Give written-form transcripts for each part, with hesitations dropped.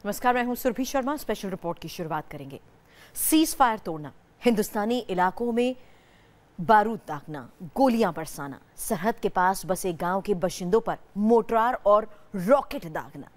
नमस्कार, मैं हूं सुरभि शर्मा। स्पेशल रिपोर्ट की शुरुआत करेंगे। सीज फायर तोड़ना, हिंदुस्तानी इलाकों में बारूद दागना, गोलियां बरसाना, सरहद के पास बसे गांव के बाशिंदों पर मोर्टार और रॉकेट दागना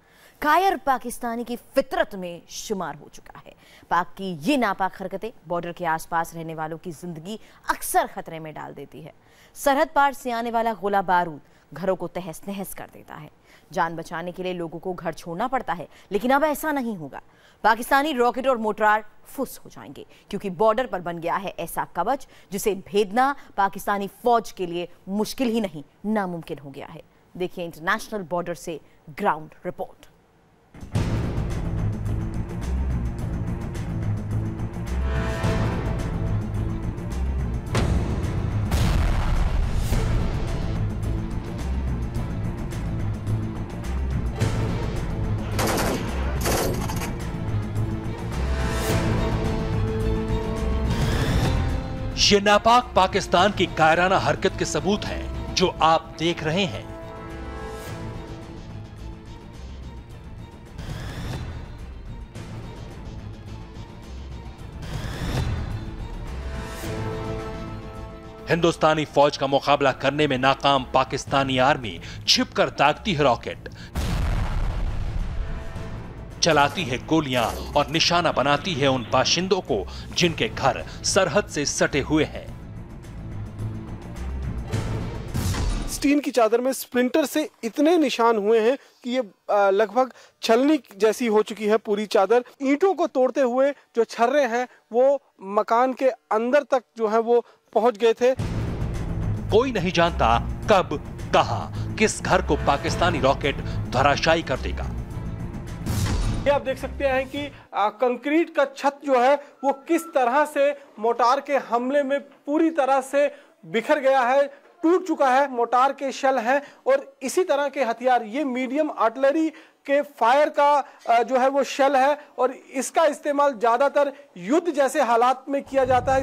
कायर पाकिस्तानी की फितरत में शुमार हो चुका है। पाक की ये नापाक हरकतें बॉर्डर के आसपास रहने वालों की जिंदगी अक्सर खतरे में डाल देती है। सरहद पार से आने वाला गोला बारूद घरों को तहस नहस कर देता है। जान बचाने के लिए लोगों को घर छोड़ना पड़ता है, लेकिन अब ऐसा नहीं होगा। पाकिस्तानी रॉकेट और मोर्टार फुस हो जाएंगे, क्योंकि बॉर्डर पर बन गया है ऐसा कवच जिसे भेदना पाकिस्तानी फौज के लिए मुश्किल ही नहीं, नामुमकिन हो गया है। देखिए इंटरनेशनल बॉर्डर से ग्राउंड रिपोर्ट। ये नापाक पाकिस्तान की कायराना हरकत के सबूत हैं जो आप देख रहे हैं। हिंदुस्तानी फौज का मुकाबला करने में नाकाम पाकिस्तानी आर्मी छिपकर दागती है रॉकेट, चलाती है गोलियां और निशाना बनाती है उन बाशिंदों को जिनके घर सरहद से सटे हुए हैं। स्टीन की चादर में स्प्लिंटर से इतने निशान हुए हैं कि ये लगभग छलनी जैसी हो चुकी है पूरी चादर। ईंटों को तोड़ते हुए जो छर्रे हैं वो मकान के अंदर तक जो है वो पहुंच गए थे। कोई नहीं जानता कब, कहां, किस घर को पाकिस्तानी रॉकेट धराशायी कर देगा। ये आप देख सकते हैं कि कंक्रीट का छत जो है वो किस तरह से मोटार के हमले में पूरी तरह से बिखर गया है, टूट चुका है। मोटार के शेल हैं और इसी तरह के हथियार, ये मीडियम आर्टिलरी के फायर का जो है वो शेल है और इसका इस्तेमाल ज्यादातर युद्ध जैसे हालात में किया जाता है।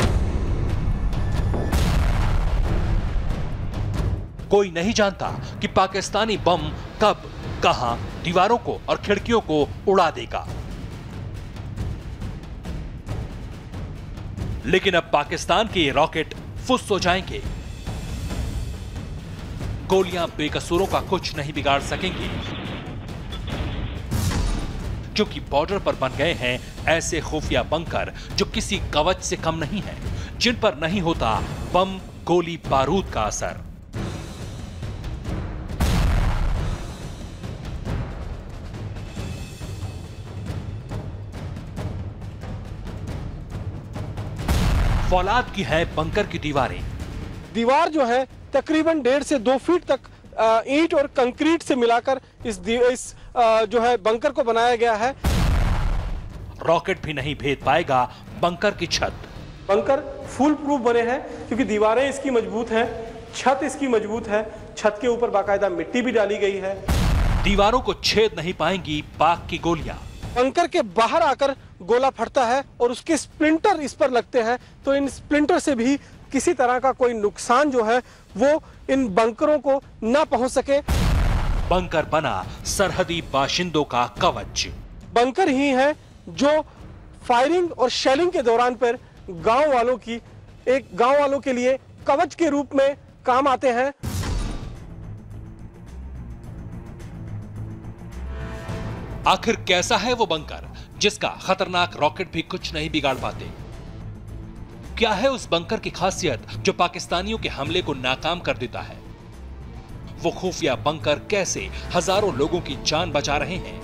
कोई नहीं जानता कि पाकिस्तानी बम कब, कहां दीवारों को और खिड़कियों को उड़ा देगा। लेकिन अब पाकिस्तान के ये रॉकेट फुस हो जाएंगे। गोलियां बेकसूरों का कुछ नहीं बिगाड़ सकेंगी, क्योंकि बॉर्डर पर बन गए हैं ऐसे खुफिया बंकर जो किसी कवच से कम नहीं है, जिन पर नहीं होता बम, गोली, बारूद का असर। फौलाद की है बंकर की दीवारें। दीवार जो है तकरीबन 1.5 से 2 फीट तक ईंट और कंक्रीट से मिलाकर इस जो है बंकर को बनाया गया है। रॉकेट भी नहीं भेद पाएगा बंकर की छत। बंकर फुल प्रूफ बने हैं क्योंकि दीवारें इसकी मजबूत हैं, छत इसकी मजबूत है, छत के ऊपर बाकायदा मिट्टी भी डाली गई है। दीवारों को छेद नहीं पाएंगी पाक की गोलियां। बंकर के बाहर आकर गोला फटता है और उसके स्प्लिंटर इस पर लगते हैं, तो इन स्प्लिंटर से भी किसी तरह का कोई नुकसान जो है वो इन बंकरों को ना पहुंच सके। बंकर बना सरहदी बाशिंदों का कवच। बंकर ही है जो फायरिंग और शेलिंग के दौरान पर गांव वालों के लिए कवच के रूप में काम आते हैं। आखिर कैसा है वो बंकर जिसका खतरनाक रॉकेट भी कुछ नहीं बिगाड़ पाते? क्या है उस बंकर की खासियत जो पाकिस्तानियों के हमले को नाकाम कर देता है? वो खुफिया बंकर कैसे हजारों लोगों की जान बचा रहे हैं?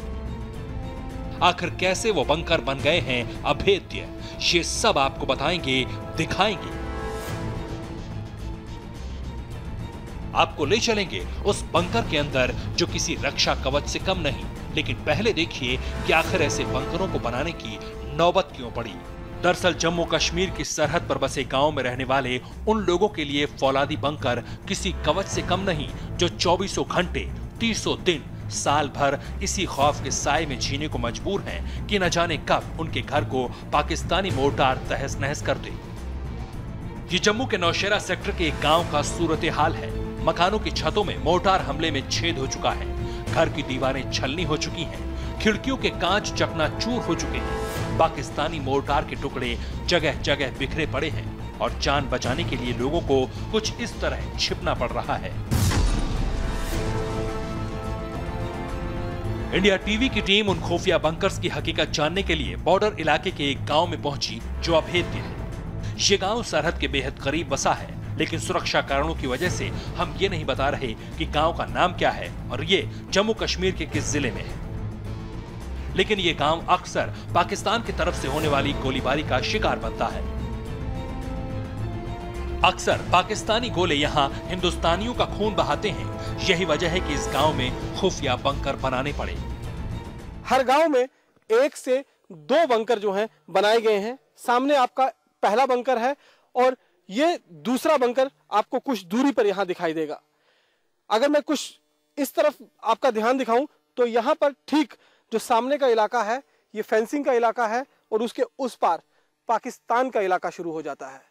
आखिर कैसे वो बंकर बन गए हैं अभेद्य? ये सब आपको बताएंगे, दिखाएंगे। आपको ले चलेंगे उस बंकर के अंदर जो किसी रक्षा कवच से कम नहीं। लेकिन पहले देखिए कि आखिर ऐसे बंकरों को बनाने की नौबत क्यों पड़ी। दरअसल जम्मू कश्मीर की सरहद पर बसे गांव में रहने वाले उन लोगों के लिए फौलादी बंकर किसी कवच से कम नहीं, जो 24 घंटे 30 दिन साल भर इसी खौफ के साए में जीने को मजबूर हैं कि न जाने कब उनके घर को पाकिस्तानी मोर्टार तहस नहस कर दे। ये जम्मू के नौशेरा सेक्टर के एक गांव का सूरत हाल है। मकानों की छतों में मोर्टार हमले में छेद हो चुका है। घर की दीवारें छलनी हो चुकी हैं, खिड़कियों के कांच चकनाचूर हो चुके हैं। पाकिस्तानी मोर्टार के टुकड़े जगह जगह बिखरे पड़े हैं और जान बचाने के लिए लोगों को कुछ इस तरह छिपना पड़ रहा है। इंडिया टीवी की टीम उन खुफिया बंकर्स की हकीकत जानने के लिए बॉर्डर इलाके के एक गांव में पहुंची जो अभेद्य है। ये गांव सरहद के बेहद करीब बसा है, लेकिन सुरक्षा कारणों की वजह से हम ये नहीं बता रहे कि गांव का नाम क्या है और ये जम्मू कश्मीर के किस जिले में है। लेकिन ये गांव अक्सर पाकिस्तान की तरफ से होने वाली गोलीबारी का शिकार बनता है। अक्सर पाकिस्तानी गोले यहाँ हिंदुस्तानियों का खून बहाते हैं। यही वजह है कि इस गांव में खुफिया बंकर बनाने पड़े। हर गांव में 1 से 2 बंकर जो हैं बनाए गए हैं। सामने आपका पहला बंकर है और ये दूसरा बंकर आपको कुछ दूरी पर यहां दिखाई देगा। अगर मैं कुछ इस तरफ आपका ध्यान दिखाऊं तो यहां पर ठीक जो सामने का इलाका है ये फेंसिंग का इलाका है और उसके उस पार पाकिस्तान का इलाका शुरू हो जाता है।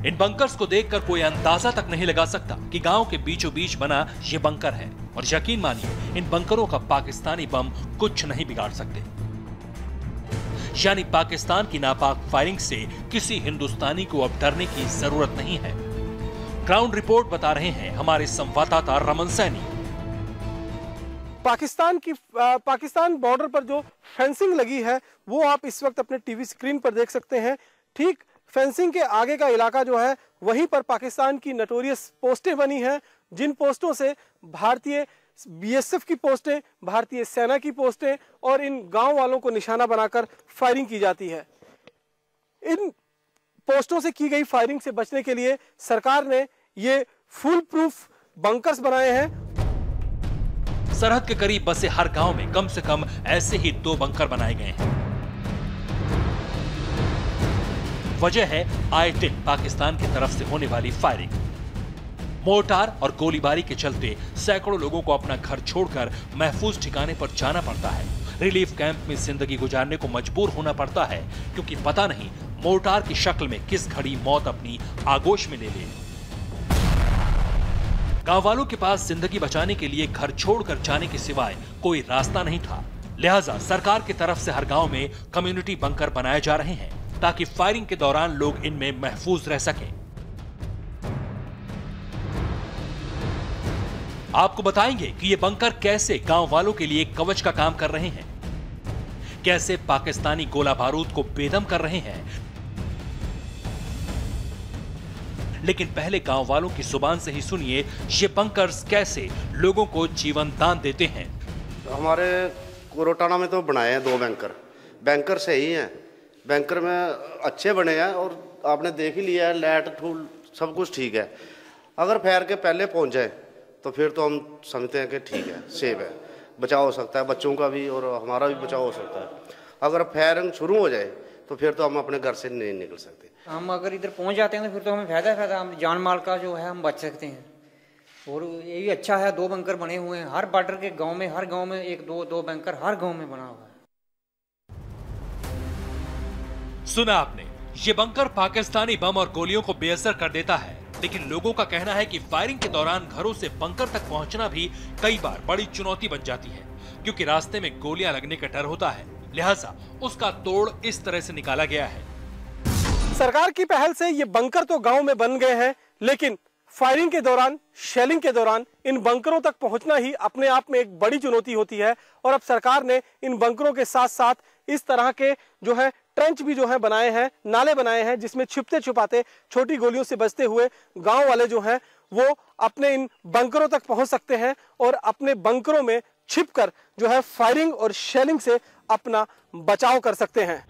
इन बंकर्स को देखकर कोई अंदाजा तक नहीं लगा सकता कि गांव के बीचों बीच बना ये बंकर है, और यकीन मानिए इन बंकरों का पाकिस्तानी बम कुछ नहीं बिगाड़ सकते। यानी पाकिस्तान की नापाक फायरिंग से किसी हिंदुस्तानी को अब डरने की जरूरत नहीं है। ग्राउंड रिपोर्ट बता रहे हैं हमारे संवाददाता रमन सैनी। पाकिस्तान बॉर्डर पर जो फेंसिंग लगी है वो आप इस वक्त अपने टीवी स्क्रीन पर देख सकते हैं। ठीक फेंसिंग के आगे का इलाका जो है वहीं पर पाकिस्तान की नटोरियस पोस्टें बनी हैं, जिन पोस्टों से भारतीय बीएसएफ की पोस्टें, भारतीय सेना की पोस्टें और इन गांव वालों को निशाना बनाकर फायरिंग की जाती है। इन पोस्टों से की गई फायरिंग से बचने के लिए सरकार ने ये फुल प्रूफ बंकर्स बनाए हैं। सरहद के करीब बसे हर गांव में कम से कम ऐसे ही 2 बंकर बनाए गए हैं। वजह है आए दिन पाकिस्तान की तरफ से होने वाली फायरिंग। मोर्टार और गोलीबारी के चलते सैकड़ों लोगों को अपना घर छोड़कर महफूज ठिकाने पर जाना पड़ता है। रिलीफ कैंप में जिंदगी गुजारने को मजबूर होना पड़ता है, क्योंकि पता नहीं मोर्टार की शक्ल में किस घड़ी मौत अपनी आगोश में ले ले। गांव वालों के पास जिंदगी बचाने के लिए घर छोड़कर जाने के सिवाय कोई रास्ता नहीं था। लिहाजा सरकार की तरफ से हर गांव में कम्युनिटी बंकर बनाए जा रहे हैं ताकि फायरिंग के दौरान लोग इनमें महफूज रह सकें। आपको बताएंगे कि ये बंकर कैसे गांव वालों के लिए कवच का काम कर रहे हैं, कैसे पाकिस्तानी गोला बारूद को बेदम कर रहे हैं। लेकिन पहले गांव वालों की जुबान से ही सुनिए ये बंकर्स कैसे लोगों को जीवन दान देते हैं। हमारे कोरोटाना में तो बनाए हैं 2 बैंकर सही हैं, बैंकर में अच्छे बने हैं और आपने देख ही लिया है, लाइट ठूल सब कुछ ठीक है। अगर फायर के पहले पहुंच जाए तो फिर तो हम समझते हैं कि ठीक है, सेफ है, बचाव हो सकता है, बच्चों का भी और हमारा भी बचाव हो सकता है। अगर फायरिंग शुरू हो जाए तो फिर तो हम अपने घर से नहीं निकल सकते। हम अगर इधर पहुंच जाते हैं तो फिर तो हमें फायदा हम जान माल का जो है हम बच सकते हैं। और ये भी अच्छा है, 2 बंकर बने हुए हैं हर बॉर्डर के गांव में, हर गांव में 1-2 बंकर हर गांव में बना हुआ है। सुना आपने, ये बंकर पाकिस्तानी बम और गोलियों को बेअसर कर देता है, लेकिन लोगों का कहना है कि फायरिंग के दौरान घरों से बंकर तक पहुंचना भी कई बार बड़ी चुनौती बन जाती है, क्योंकि रास्ते में गोलियां लगने का डर होता है। लिहाजा उसका तोड़ इस तरह से निकाला गया है। सरकार की पहल से ये बंकर तो गांव में बन गए हैं, लेकिन फायरिंग के दौरान, शेलिंग के दौरान इन बंकरों तक पहुंचना ही अपने आप में एक बड़ी चुनौती होती है। और अब सरकार ने इन बंकरों के साथ साथ इस तरह के जो है ट्रेंच भी जो है बनाए हैं, नाले बनाए हैं, जिसमें छिपते छुपाते छोटी गोलियों से बचते हुए गांव वाले जो हैं वो अपने इन बंकरों तक पहुंच सकते हैं और अपने बंकरों में छिपकर जो है फायरिंग और शेलिंग से अपना बचाव कर सकते हैं।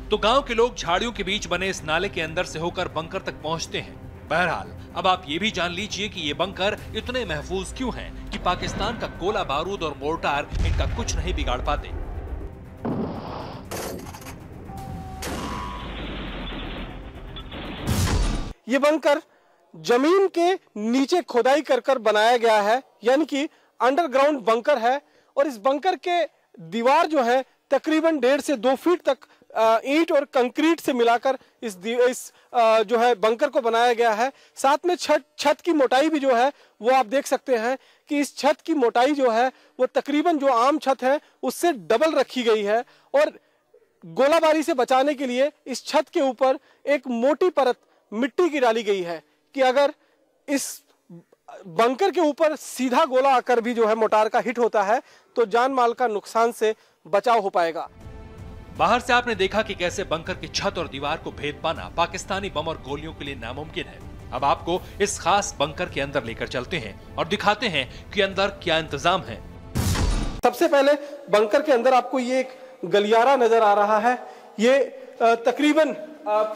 तो गांव के लोग झाड़ियों के बीच बने इस नाले के अंदर से होकर बंकर तक पहुंचते हैं। बहरहाल अब आप ये भी जान लीजिए कि ये बंकर इतने महफूज क्यों हैं कि पाकिस्तान का गोला बारूद और मोर्टार इनका कुछ नहीं बिगाड़ पाते। ये बंकर जमीन के नीचे खोदाई कर बनाया गया है, यानी कि अंडरग्राउंड बंकर है। और इस बंकर के दीवार जो है तकरीबन 1.5 से 2 फीट तक ईंट और कंक्रीट से मिलाकर इस जो है बंकर को बनाया गया है। साथ में छत की मोटाई भी जो है वो आप देख सकते हैं कि इस छत की मोटाई जो है वो तकरीबन जो आम छत है उससे डबल रखी गई है और गोलाबारी से बचाने के लिए इस छत के ऊपर एक मोटी परत मिट्टी की डाली गई है कि अगर इस बंकर के ऊपर सीधा गोला आकर भी जो है मोटार का हिट होता है तो जान माल का नुकसान से बचाव हो पाएगा। बाहर से आपने देखा कि कैसे बंकर की छत और दीवार को भेद पाना पाकिस्तानी बम और गोलियों के लिए नामुमकिन है। अब आपको इस खास बंकर के अंदर लेकर चलते हैं और दिखाते हैं कि अंदर क्या इंतजाम है। सबसे पहले बंकर के अंदर आपको ये एक गलियारा नजर आ रहा है। ये तकरीबन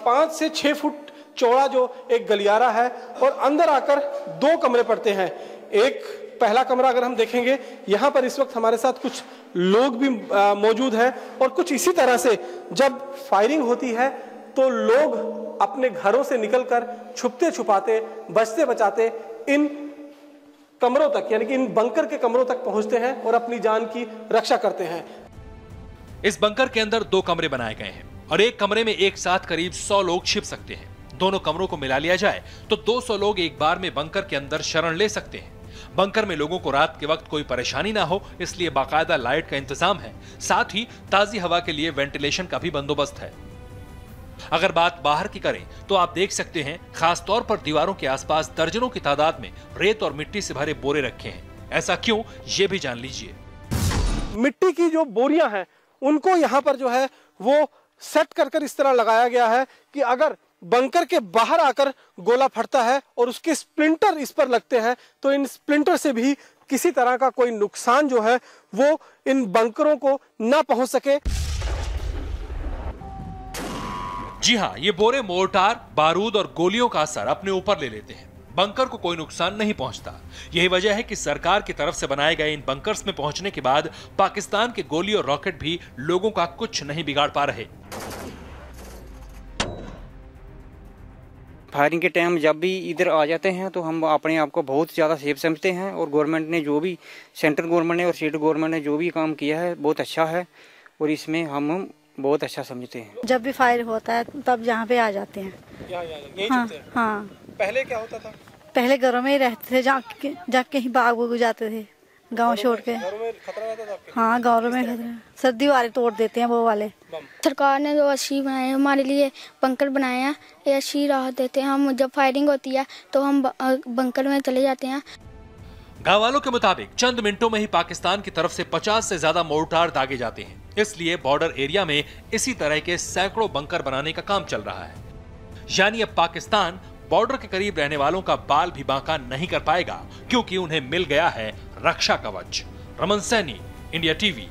5 से 6 फुट चौड़ा जो एक गलियारा है और अंदर आकर 2 कमरे पड़ते हैं। एक पहला कमरा अगर हम देखेंगे, यहाँ पर इस वक्त हमारे साथ कुछ लोग भी मौजूद हैं और कुछ इसी तरह से जब फायरिंग होती है तो लोग अपने घरों से निकलकर छुपते छुपाते बचते बचाते इन कमरों तक यानी कि इन बंकर के कमरों तक पहुंचते हैं और अपनी जान की रक्षा करते हैं। इस बंकर के अंदर 2 कमरे बनाए गए हैं और एक कमरे में एक साथ करीब 100 लोग छिप सकते हैं। दोनों कमरों को मिला लिया जाए तो 200 लोग एक बार में बंकर के अंदर शरण ले सकते हैं। बंकर में लोगों को रात के वक्त कोई परेशानी ना हो इसलिए बाकायदा लाइट का इंतजाम है। साथ ही ताजी हवा के लिए वेंटिलेशन का भी बंदोबस्त है। अगर बात बाहर की करें तो आप देख सकते हैं खास तौर पर दीवारों के आसपास दर्जनों की तादाद में रेत और मिट्टी से भरे बोरे रखे हैं। ऐसा क्यों, ये भी जान लीजिए। मिट्टी की जो बोरियां हैं उनको यहाँ पर जो है वो सेट कर इस तरह लगाया गया है कि अगर बंकर के बाहर आकर गोला फटता है और उसके स्प्लिंटर इस पर लगते हैं तो इन स्प्लिंटर से भी किसी तरह का कोई नुकसान जो है वो इन बंकरों को ना पहुंच सके। जी हाँ, ये बोरे मोर्टार, बारूद और गोलियों का असर अपने ऊपर ले लेते हैं। बंकर को कोई नुकसान नहीं पहुंचता। यही वजह है कि सरकार की तरफ से बनाए गए इन बंकर्स में पहुंचने के बाद पाकिस्तान के गोली और रॉकेट भी लोगों का कुछ नहीं बिगाड़ पा रहे। फायरिंग के टाइम जब भी इधर आ जाते हैं तो हम अपने आप को बहुत ज़्यादा सेफ समझते हैं और गवर्नमेंट ने जो भी, सेंट्रल गवर्नमेंट ने और स्टेट गवर्नमेंट ने जो भी काम किया है बहुत अच्छा है और इसमें हम बहुत अच्छा समझते हैं। जब भी फायर होता है तब यहाँ पे आ जाते हैं। हाँ। पहले क्या होता था? पहले घरों में ही रहते थे, जब कहीं बाग जाते थे गांव छोड़ के। घरों में खतरा रहता था आपके? हाँ, गाँव में खतरा। सर्दी वाले तोड़ देते हैं वो वाले। सरकार ने जो अच्छी बनाए हमारे लिए बंकर बनाए हैं, ये अच्छी राहत देते हैं। हम जब फायरिंग होती है तो हम बंकर में चले जाते हैं। गांव वालों के मुताबिक चंद मिनटों में ही पाकिस्तान की तरफ से 50 से ज्यादा मोर्टार दागे जाते हैं। इसलिए बॉर्डर एरिया में इसी तरह के सैकड़ों बंकर बनाने का काम चल रहा है। यानी अब पाकिस्तान बॉर्डर के करीब रहने वालों का बाल भी बांका नहीं कर पाएगा क्योंकि उन्हें मिल गया है रक्षा कवच। Raman Saini, India TV.